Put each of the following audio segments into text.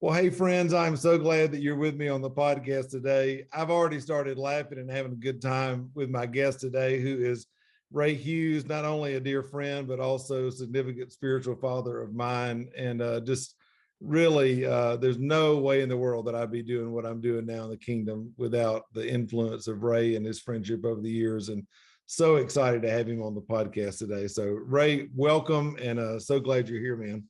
Well, hey, friends, I'm so glad that you're with me on the podcast today. I've already started laughing and having a good time with my guest today, who is Ray Hughes, not only a dear friend, but also a significant spiritual father of mine. And just really, there's no way in the world that I'd be doing what I'm doing now in the kingdom without the influence of Ray and his friendship over the years. And so excited to have him on the podcast today. So, Ray, welcome, and so glad you're here, man.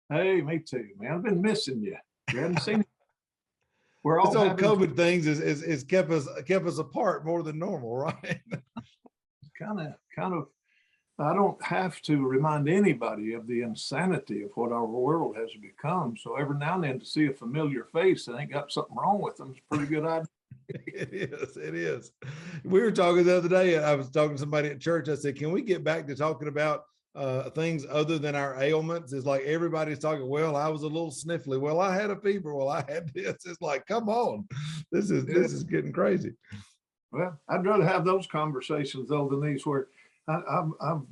Hey, me too, man. I've been missing you. We haven't seen you. We're all This old having COVID things is kept us apart more than normal, right? kind of. I don't have to remind anybody of the insanity of what our world has become. So every now and then to see a familiar face that ain't got something wrong with them is a pretty good idea. It is. We were talking the other day. I was talking to somebody at church. I said, "Can we get back to talking about things other than our ailments?" It's like everybody's talking, well, I was a little sniffly, well, I had a fever, well, I had this. It's like, come on, this is getting crazy. Well, I'd rather have those conversations though than these where I've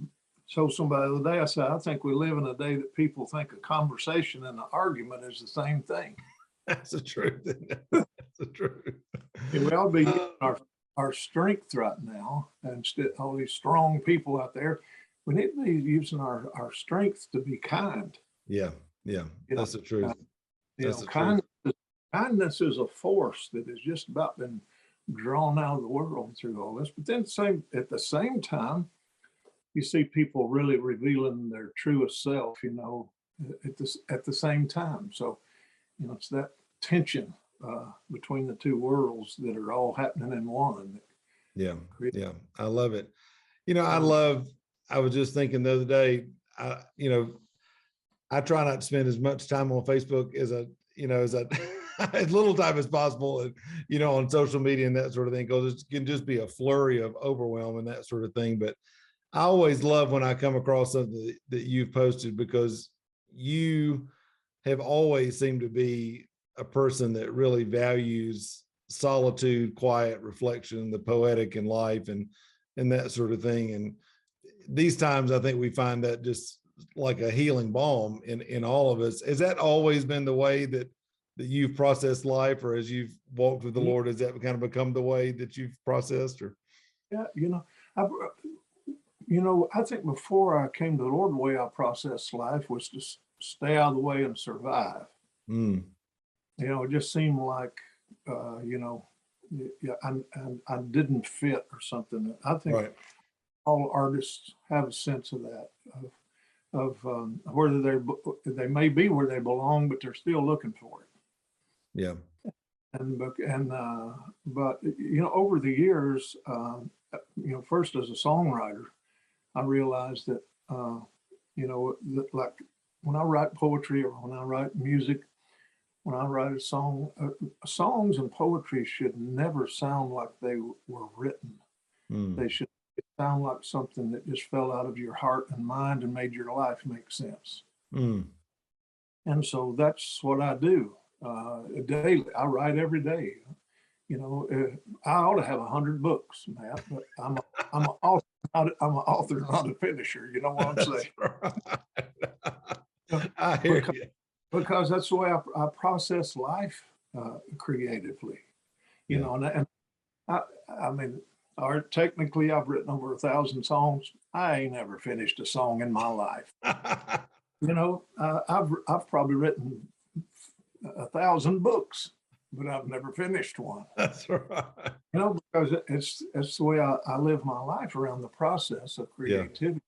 told somebody the other day, I said, I think we live in a day that people think a conversation and an argument is the same thing. That's the truth. That's the truth. And we all be our strength right now, and all these strong people out there. We need to be using our strength to be kind. Yeah, that's the truth. Kindness is a force that has just about been drawn out of the world through all this. But then at the same time, you see people really revealing their truest self, at the same time. So, it's that tension between the two worlds that are all happening in one. Yeah, I love it. I was just thinking the other day, I try not to spend as much time on Facebook as as little time as possible, and, on social media and that sort of thing, because it can just be a flurry of overwhelm and that sort of thing. But I always love when I come across something that you've posted, because you have always seemed to be a person that really values solitude, quiet reflection, the poetic in life, and that sort of thing. And these times, I think we find that just like a healing balm in all of us. Has that always been the way that you've processed life, or as you've walked with the Lord, has that kind of become the way that you've processed? Or I think before I came to the Lord, the way I processed life was to stay out of the way and survive. It just seemed like I didn't fit or something. I think right. All artists have a sense of that, of whether they may be where they belong, but they're still looking for it. Yeah. But over the years, first as a songwriter, I realized that like when I write poetry or when I write music, when I write a song, songs and poetry should never sound like they were written. They should sound like something that just fell out of your heart and mind and made your life make sense. And so that's what I do daily. I write every day. I ought to have 100 books, Matt, but I'm an author, not a finisher. You know what I'm saying? Right. I hear you. Because that's the way I process life creatively. And I mean, technically, I've written over 1,000 songs. I ain't never finished a song in my life. I've probably written 1,000 books, but I've never finished one. That's right. Because it's the way I live my life, around the process of creativity.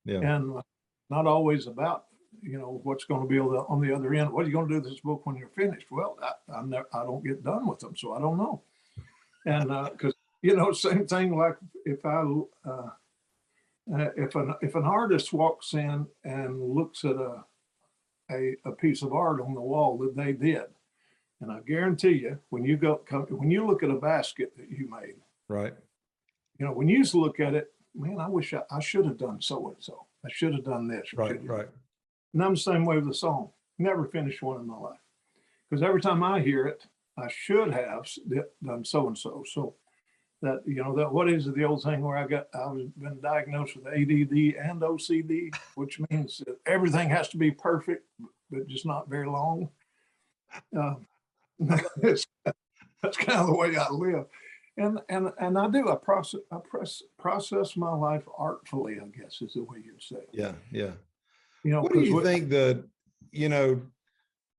Yeah. And not always about what's going to be on the other end. What are you going to do with this book when you're finished? Well, I don't get done with them, so I don't know. And because same thing, like if an artist walks in and looks at a piece of art on the wall that they did, and I guarantee you, when you look at a basket that you made, right? When you look at it, man, I wish I should have done so and so. I should have done this. Right. And I'm the same way with the song. Never finished one in my life, because every time I hear it, I should have done so and so. So that what is it, the old thing where I've been diagnosed with ADD and OCD, which means that everything has to be perfect, but just not very long. Uh, it's, that's kind of the way I live. And I do, process my life artfully, I guess is the way you'd say it. Yeah, yeah. You know, What do because you what, think you know,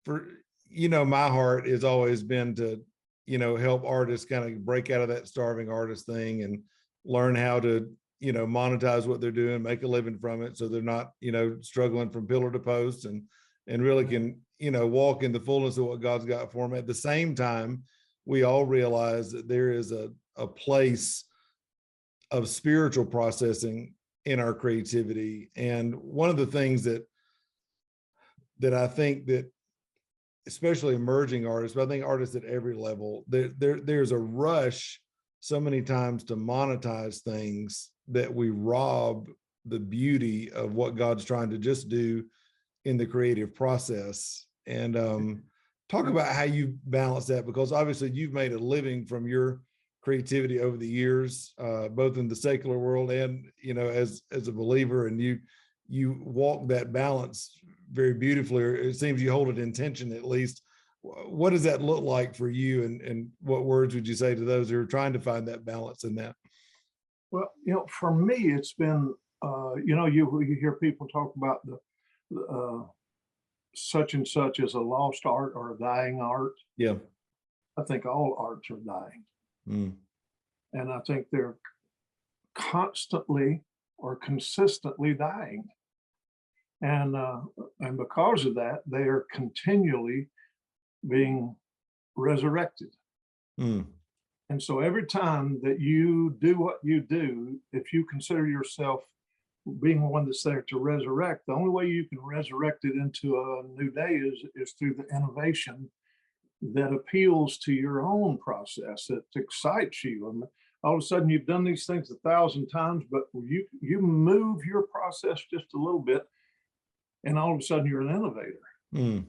for, my heart has always been to, help artists kind of break out of that starving artist thing and learn how to, monetize what they're doing, make a living from it. So they're not, struggling from pillar to post and really can, walk in the fullness of what God's got for them. At the same time, we all realize that there is a place of spiritual processing in our creativity. And one of the things that I think that especially emerging artists, but I think artists at every level, there's a rush so many times to monetize things that we rob the beauty of what God's trying to just do in the creative process. And talk about how you balance that, because obviously you've made a living from your creativity over the years, both in the secular world and, as a believer, and you walk that balance very beautifully, or it seems you hold it in tension at least. What does that look like for you, and what words would you say to those who are trying to find that balance in that? well, for me, it's been, you hear people talk about such and such as a lost art or a dying art. Yeah. I think all arts are dying. Mm. And I think they're constantly or consistently dying. And because of that, they are continually being resurrected. Mm. And so every time that you do what you do, if you consider yourself being one that's there to resurrect, the only way you can resurrect it into a new day is through the innovation that appeals to your own process, that excites you. And all of a sudden you've done these things 1,000 times, but you move your process just a little bit, and all of a sudden you're an innovator. Mm.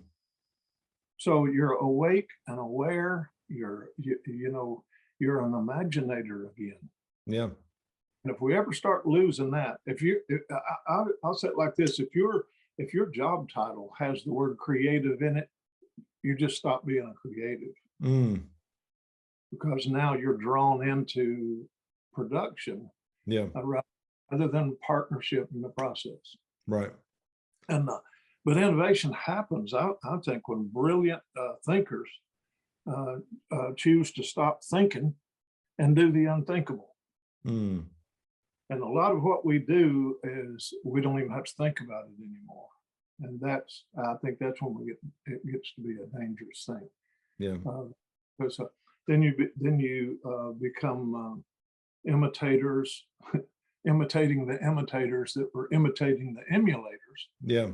So you're awake and aware. You're an imaginator again. Yeah. And if we ever start losing that, I'll say it like this: if your job title has the word creative in it, you just stop being a creative, Mm. because now you're drawn into production, Yeah. rather than partnership in the process. Right. And but innovation happens, I think, when brilliant thinkers choose to stop thinking and do the unthinkable. Mm. And a lot of what we do is we don't even have to think about it anymore. And I think that's when it gets to be a dangerous thing. Yeah. Because then you become imitators, imitating the imitators that were imitating the emulators. Yeah.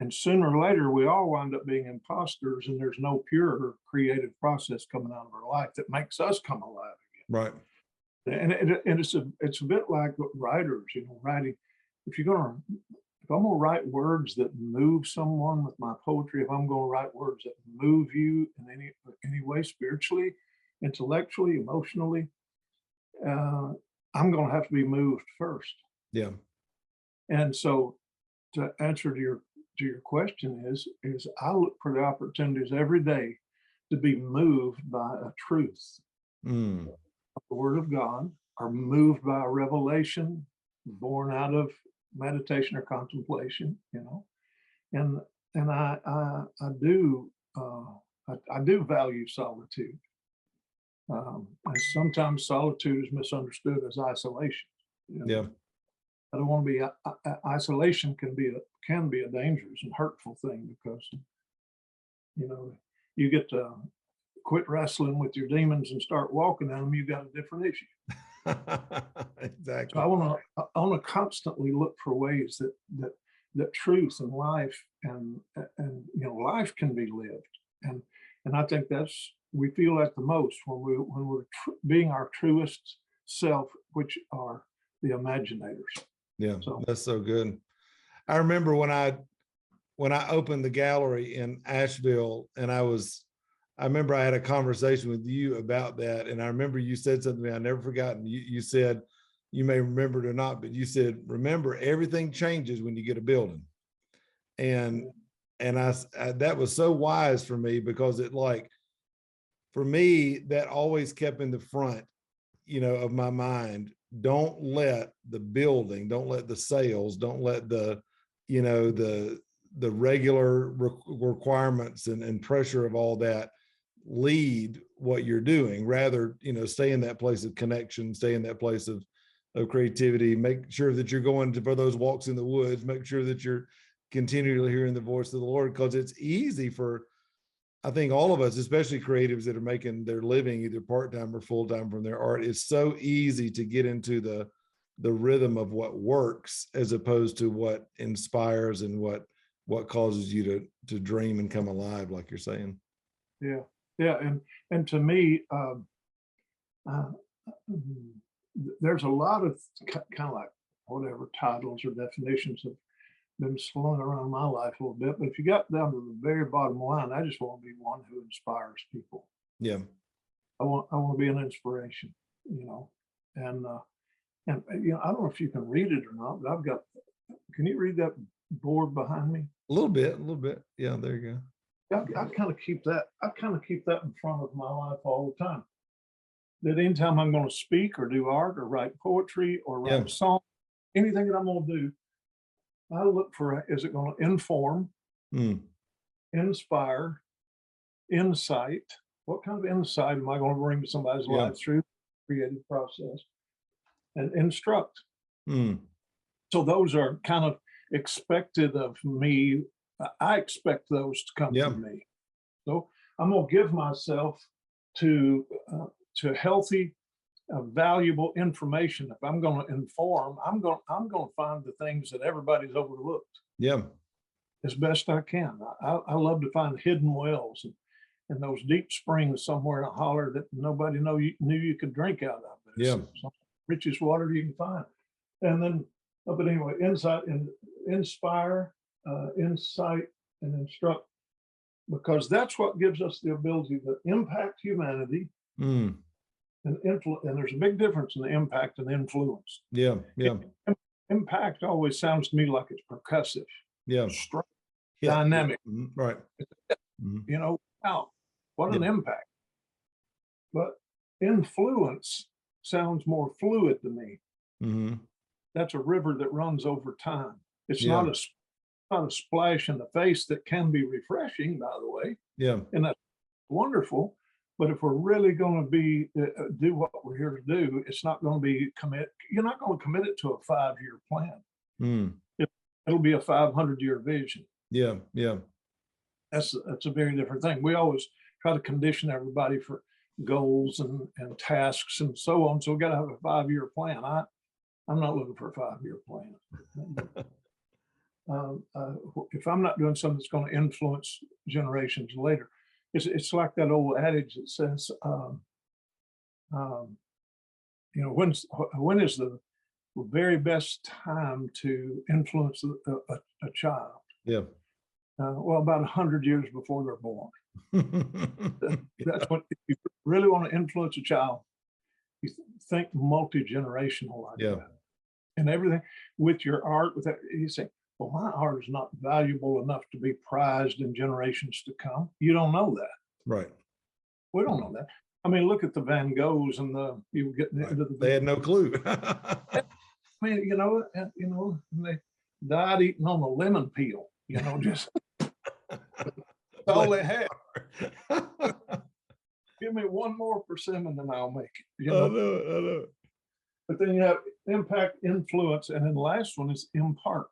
And sooner or later, we all wind up being imposters, and there's no pure creative process coming out of our life that makes us come alive Right. again. And it's a bit like writers, writing. If I'm going to write words that move someone with my poetry, if I'm going to write words that move you in any way, spiritually, intellectually, emotionally, I'm going to have to be moved first. Yeah. And so, to answer to your question is I look for the opportunities every day to be moved by a truth, Mm. the Word of God, or moved by a revelation born out of meditation or contemplation, and I do I do value solitude, and sometimes solitude is misunderstood as isolation. Yeah. I don't want to be isolation can be a dangerous and hurtful thing, because you get to quit wrestling with your demons and start walking at them. You got a different issue. So Exactly. I want to constantly look for ways that truth and life and life can be lived, and I think we feel that the most when we're being our truest self, which are the imaginators. Yeah, So that's so good. I remember when I opened the gallery in Asheville, and I remember I had a conversation with you about that, and I remember you said something to me I never forgotten. You said, you may remember it or not, but you said, remember, everything changes when you get a building. And And that was so wise for me, because it, like, for me, that always kept in the front, of my mind. Don't let the building, don't let the sales, don't let the, the regular requirements and pressure of all that lead what you're doing. Rather, stay in that place of connection, stay in that place of creativity. Make sure that you're going for those walks in the woods. Make sure that you're continually hearing the voice of the Lord, because it's easy for, I think, all of us, especially creatives that are making their living either part-time or full-time from their art. It's so easy to get into the rhythm of what works, as opposed to what inspires and what causes you to dream and come alive, like you're saying. Yeah, yeah, and to me, uh, there's a lot of kind of like whatever titles or definitions have been slung around my life a little bit. But if you got down to the very bottom line, I just want to be one who inspires people. Yeah. I want to be an inspiration, and I don't know if you can read it or not, but can you read that board behind me? A little bit. Yeah, there you go. I kind of keep that in front of my life all the time. That anytime I'm going to speak or do art or write poetry or write a song, anything that I'm going to do, I look for, is it going to inform, inspire, insight? What kind of insight am I going to bring to somebody's life through the creative process? And instruct. So those are kind of expected of me. I expect those to come from me. So I'm going to give myself to healthy, valuable information. If I'm going to inform, I'm going to find the things that everybody's overlooked. Yeah. As best I can. I love to find hidden wells and those deep springs somewhere in a holler that nobody knew you could drink out of. It's some richest water you can find. And then, but anyway, insight and inspire, insight and instruct, because that's what gives us the ability to impact humanity. And there's a big difference in the impact and influence. Yeah. Impact always sounds to me like it's percussive. Strong, dynamic. Right. Wow, what an impact. But influence sounds more fluid to me. That's a river that runs over time. It's not a splash in the face that can be refreshing, by the way. And that's wonderful. But if we're really going to do what we're here to do, it's not going to be you're not going to commit it to a 5-year plan. It'll be a 500-year vision. Yeah. That's a very different thing. We always try to condition everybody for goals and tasks and so on. So we got to have a 5-year plan. I'm not looking for a 5-year plan. If I'm not doing something that's going to influence generations later, it's like that old adage that says, when is the very best time to influence a child? Well, about 100 years before they're born. That's what, if you really want to influence a child, you think multi-generational like that. And everything with your art, with that, you say, well, my art is not valuable enough to be prized in generations to come. You don't know that. Right. We don't know that. I mean, look at the Van Goghs and you were getting into they had no clue. I mean, and they died eating on a lemon peel, just that's all they had. Give me one more persimmon and I'll make it. I know. But then you have impact, influence, and then the last one is impart.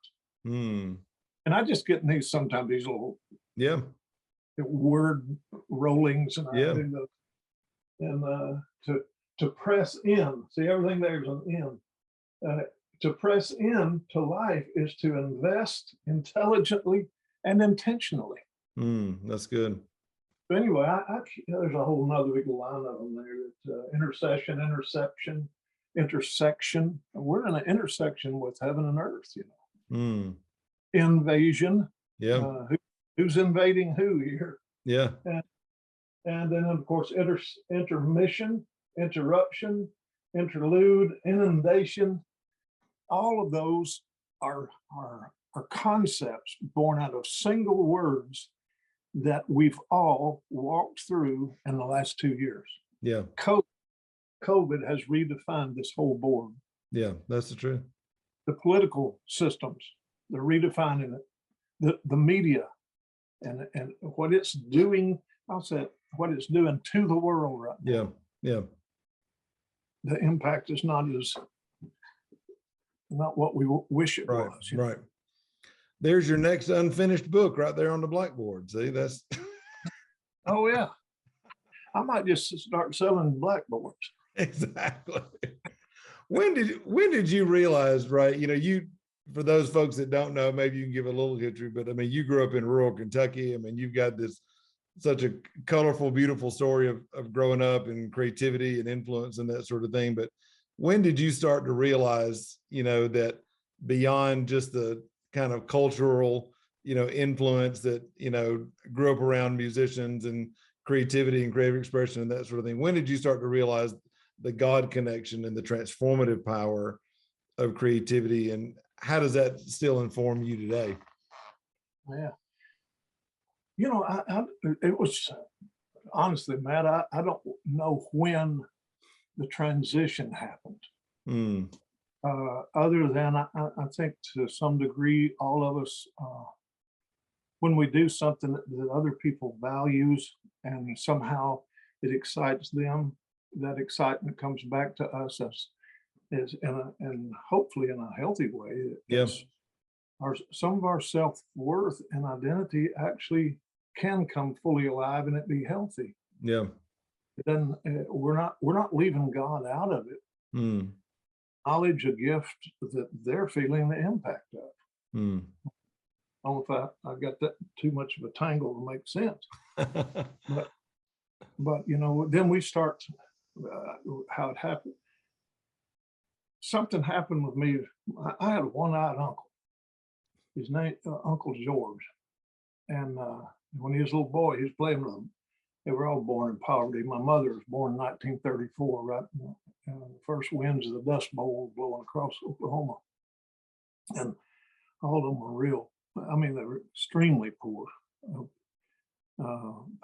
And I just get in these sometimes, these little word rollings, and I do those. And to press in, see, everything there's an in. To press in to life is to invest intelligently and intentionally. That's good. But anyway, there's a whole nother big line of them there. That intercession, interception, intersection. We're in an intersection with heaven and earth, Invasion. Who's invading who here? And then, of course, intermission, interruption, interlude, inundation. All of those are are concepts born out of single words that we've all walked through in the last 2 years. Yeah. COVID has redefined this whole board. Yeah. That's the truth. The political systems, they're redefining it. The media and what it's doing, I'll say what it's doing to the world right now. Yeah. Yeah. The impact is not what we wish it Right. was. Right. There's your next unfinished book right there on the blackboard. See, that's Oh yeah. I might just start selling blackboards. exactly. When did you realize, right? You, for those folks that don't know, maybe you can give a little history, but I mean, you grew up in rural Kentucky. I mean, you've got such a colorful, beautiful story of growing up and creativity and influence and that sort of thing. But when did you start to realize, that beyond just the kind of cultural, influence that, grew up around musicians and creativity and creative expression and that sort of thing? When did you start to realize the God connection and the transformative power of creativity, and how does that still inform you today? Yeah. It was honestly, Matt, I don't know when the transition happened. Mm. Other than I think to some degree, all of us, when we do something that other people values and somehow it excites them, that excitement comes back to us as and hopefully in a healthy way. Yeah. Some of our self-worth and identity actually can come fully alive and it be healthy. Yeah. Then we're not leaving God out of it. Mm. Knowledge, a gift that they're feeling the impact of. Mm. I don't know if I got that too much of a tangle to make sense. but then we start how it happened. Something happened with me. I had a one-eyed uncle. His name Uncle George, and when he was a little boy, he was playing with them. They were all born in poverty. My mother was born in 1934, right in the first winds of the Dust Bowl blowing across Oklahoma, and all of them were real. I mean, they were extremely poor.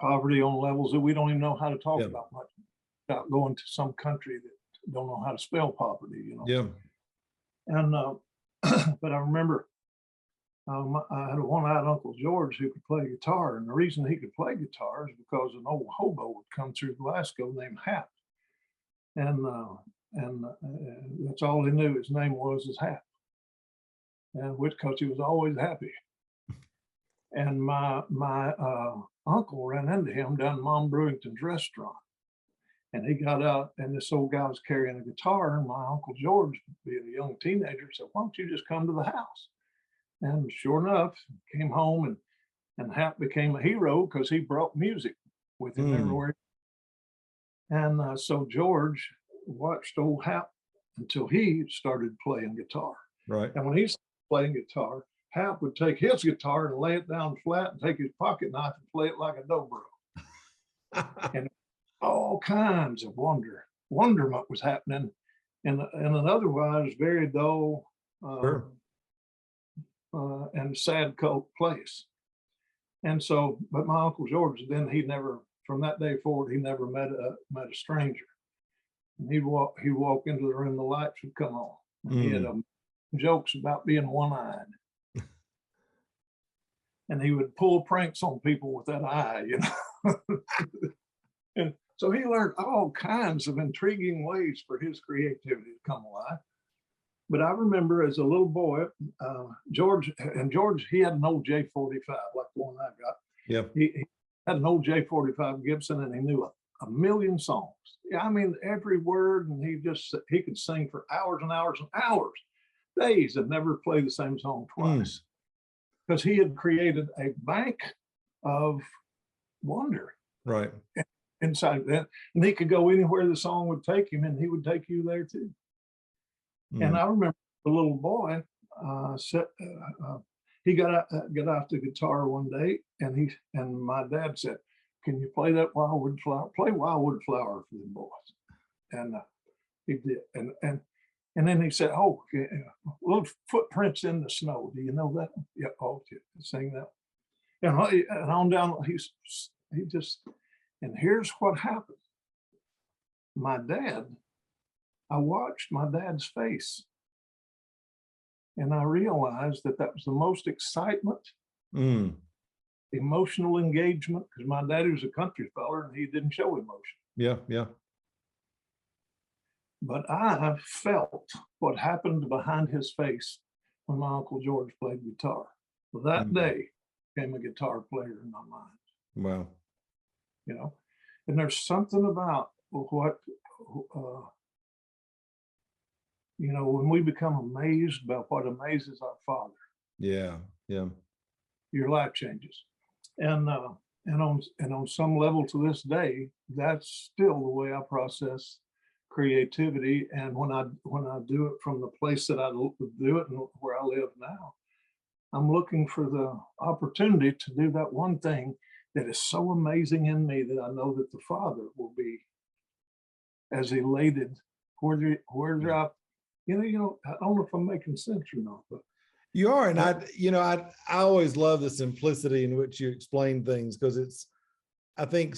Poverty on levels that we don't even know how to talk about much, without going to some country that don't know how to spell poverty. Yeah. And but I remember I had a one-eyed Uncle George who could play guitar, and the reason he could play guitar is because an old hobo would come through Glasgow named Hap, and that's all he knew. His name was Hap, and because he was always happy. And my uncle ran into him down Mom Brewington's restaurant, and he got out, and this old guy was carrying a guitar, and my Uncle George, being a young teenager, said, "Why don't you just come to the house?" And sure enough, came home, and Hap became a hero because he brought music with him everywhere. And so George watched old Hap until he started playing guitar. Right. And when he started playing guitar, Hap would take his guitar and lay it down flat and take his pocket knife and play it like a dobro. And all kinds of wonderment was happening in an otherwise very dull Sure. And sad, cold place. And so, but my Uncle George, then he never, from that day forward, he never met a stranger. And he'd walk into the room, the lights would come on. And he had jokes about being one-eyed. And he would pull pranks on people with that eye, And so he learned all kinds of intriguing ways for his creativity to come alive. But I remember as a little boy, George, he had an old J45 like the one I got. Yep. He had an old J45 Gibson, and he knew a million songs. Yeah, I mean every word, and he could sing for hours and hours and hours, days, and never play the same song twice, because he had created a bank of wonder. Right. Inside that, and he could go anywhere the song would take him, and he would take you there too. And I remember the little boy he got out the guitar one day, and my dad said, "Can you play that Wildwood Flower? Play Wildwood Flower for the boys." And he did, and And then he said, "Oh, yeah, little footprints in the snow. Do you know that?" Yeah. Oh, yeah, sing that. And on down, he just, and here's what happened. My dad, I watched my dad's face, and I realized that that was the most excitement, Mm. emotional engagement, because my daddy was a country feller and he didn't show emotion. Yeah. Yeah. But I felt what happened behind his face when my Uncle George played guitar. That Mm. day became a guitar player in my mind, Wow. you know. And there's something about what, uh, when we become amazed by what amazes our Father, Yeah. Yeah. your life changes. And on some level to this day, that's still the way I process creativity. And when I do it from the place that I do it and where I live now, I'm looking for the opportunity to do that one thing that is so amazing in me that I know that the Father will be as elated. Whether Yeah. I, I don't know if I'm making sense or not, but You are, and that, I always love the simplicity in which you explain things, because I think,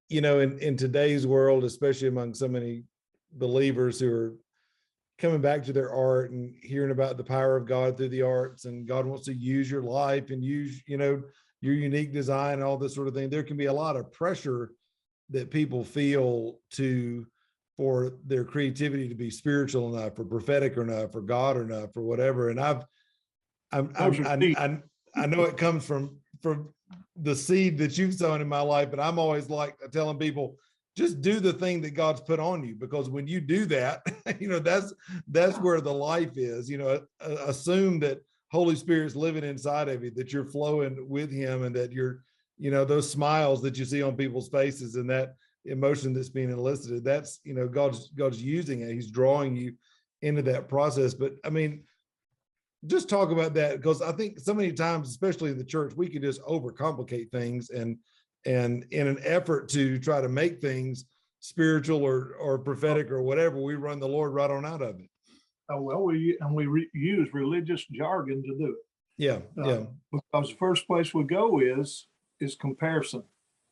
in today's world, especially among so many believers who are coming back to their art and hearing about the power of God through the arts, and God wants to use your life and use, your unique design and all this sort of thing. There can be a lot of pressure that people feel for their creativity to be spiritual enough, or prophetic enough, or God enough, or whatever. And those are deep. I know it comes from the seed that you've sown in my life, but I'm always like telling people, just do the thing that God's put on you, because when you do that, that's where the life is. Assume that Holy Spirit's living inside of you, that you're flowing with Him, and that you're, those smiles that you see on people's faces, and that emotion that's being elicited, that's, God's using it. He's drawing you into that process. But I mean, just talk about that, because I think so many times, especially in the church, we can just overcomplicate things, and in an effort to try to make things spiritual or prophetic or whatever, we run the Lord right on out of it. Oh, well, we use religious jargon to do it. Yeah. Yeah. Because the first place we go is comparison.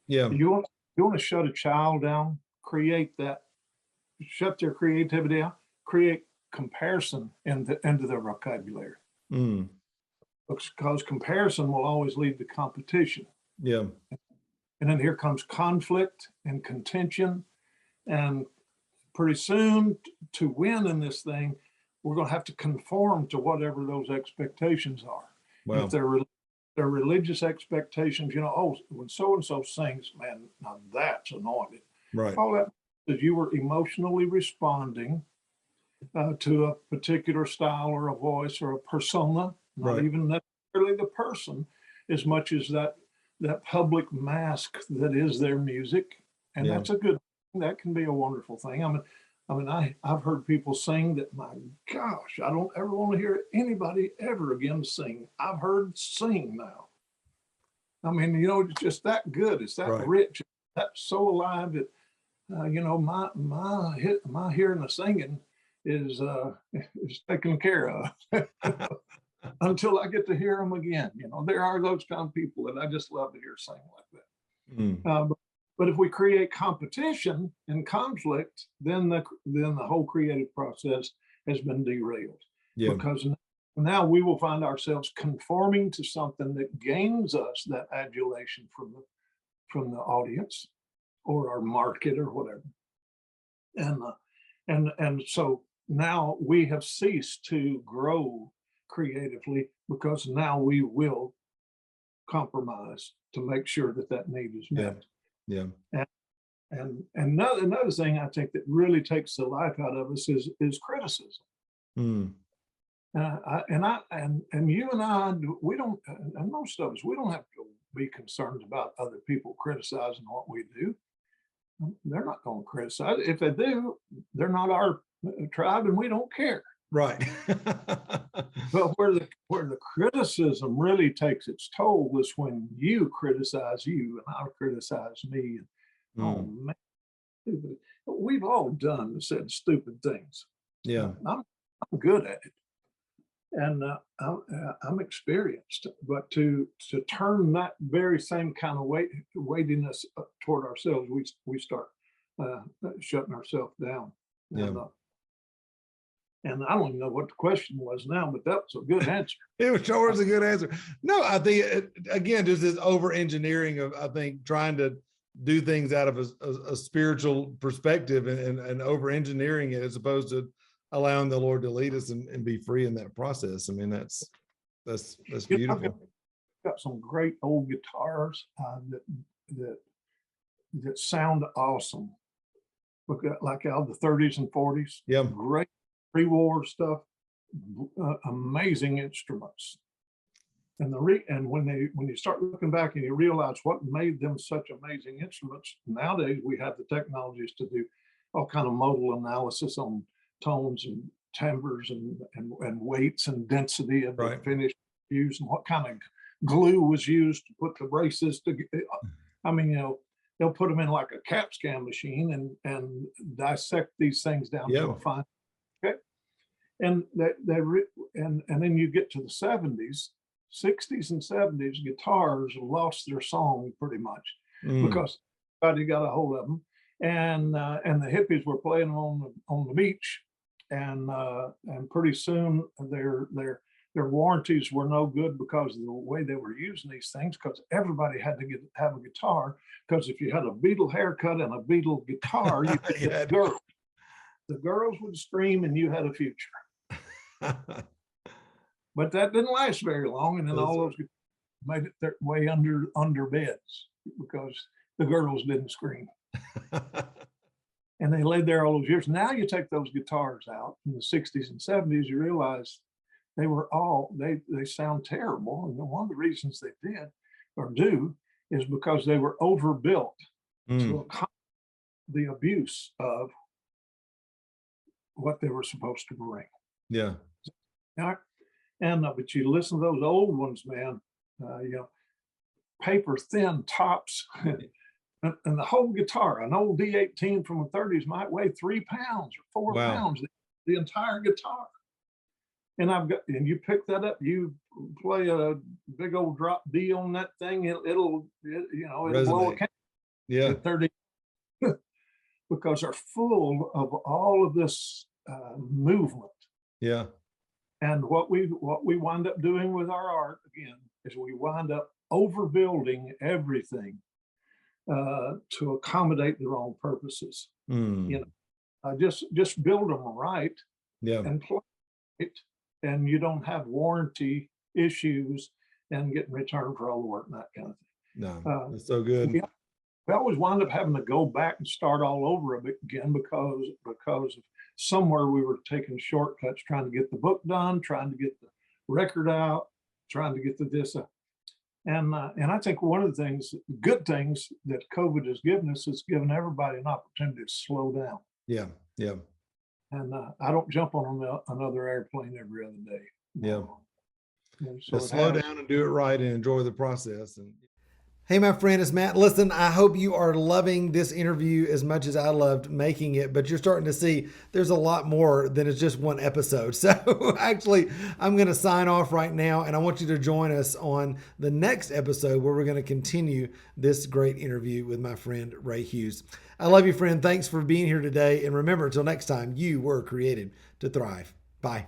Yeah. You want to shut a child down, create that, shut their creativity down, create comparison into their vocabulary. Mm. Because comparison will always lead to competition. Yeah. And then here comes conflict and contention. And pretty soon, to win in this thing, we're going to have to conform to whatever those expectations are. Wow. And if they're religious expectations, oh, when so and so sings, man, now that's anointed. Right. All that is you were emotionally responding to a particular style or a voice or a persona, not Right. even necessarily the person, as much as that public mask that is their music. And Yeah. that's a good thing. That can be a wonderful thing. I've heard people sing that, my gosh, I don't ever want to hear anybody ever again sing. I've heard sing now. I mean, it's just that good. It's that Right. rich. That's so alive that, my hearing the singing is taken care of until I get to hear them again. There are those kind of people that I just love to hear sing like that. Mm. But if we create competition and conflict, then the whole creative process has been derailed. Yeah. Because now we will find ourselves conforming to something that gains us that adulation from the audience or our market or whatever. And so now we have ceased to grow creatively, because now we will compromise to make sure that need is met. Yeah. And another thing I think that really takes the life out of us is criticism. Mm. And you and I, we don't, and most of us, we don't have to be concerned about other people criticizing what we do. They're not going to criticize. If they do, they're not our tribe, and we don't care. Right. But where the criticism really takes its toll is when you criticize you and I criticize me. And, oh man, we've all done and said stupid things. Yeah. I'm good at it, and I'm experienced. But to turn that very same kind of weightiness toward ourselves, we start shutting ourselves down. Yeah. And I don't even know what the question was now, but that was a good answer. It was sure a good answer. No, I think again, just this over engineering of, I think, trying to do things out of a spiritual perspective and over engineering it as opposed to allowing the Lord to lead us and be free in that process. I mean, that's beautiful. Got some great old guitars that that sound awesome. Look at like out of the 30s and 40s. Yeah. Great pre-war stuff, amazing instruments. And when you start looking back and you realize what made them such amazing instruments, nowadays we have the technologies to do all kind of modal analysis on tones and timbres and weights and density of the finish used and what kind of glue was used to put the braces together. I mean, they'll put them in like a CAT scan machine and dissect these things down to a fine. Okay, and and then you get to the 70s, 60s, and 70s. Guitars lost their song pretty much because everybody got a hold of them, and the hippies were playing on the beach, and pretty soon their warranties were no good because of the way they were using these things, because everybody had to have a guitar, because if you had a Beatle haircut and a Beatle guitar, you could get girls. The girls would scream and you had a future. But that didn't last very long, and then all those made it their way under beds because the girls didn't scream. And they laid there all those years. Now you take those guitars out in the 60s and 70s, you realize they sound terrible. And one of the reasons they did or do is because they were overbuilt to accommodate the abuse of what they were supposed to bring. Yeah. And but you listen to those old ones, man, paper thin tops. And the whole guitar, an old D18 from the 30s might weigh 3 pounds or 4 pounds, the entire guitar. And you pick that up, you play a big old drop D on that thing, it'll blow a can. Yeah. 30 because they're full of all of this movement. Yeah. And what we wind up doing with our art again is we wind up overbuilding everything to accommodate the wrong purposes. Just build them right and play it, and you don't have warranty issues and get in return for all the work and that kind of thing. No, that's so good. We always wind up having to go back and start all over again because of somewhere we were taking shortcuts, trying to get the book done, trying to get the record out, trying to get the this. And I think one of the good things that COVID has given us is given everybody an opportunity to slow down. Yeah, yeah. And I don't jump on another airplane every other day. Yeah. So slow down and do it right and enjoy the process. Hey, my friend, it's Matt. Listen, I hope you are loving this interview as much as I loved making it, but you're starting to see there's a lot more than it's just one episode. So actually, I'm going to sign off right now, and I want you to join us on the next episode where we're going to continue this great interview with my friend, Ray Hughes. I love you, friend. Thanks for being here today. And remember, until next time, you were created to thrive. Bye.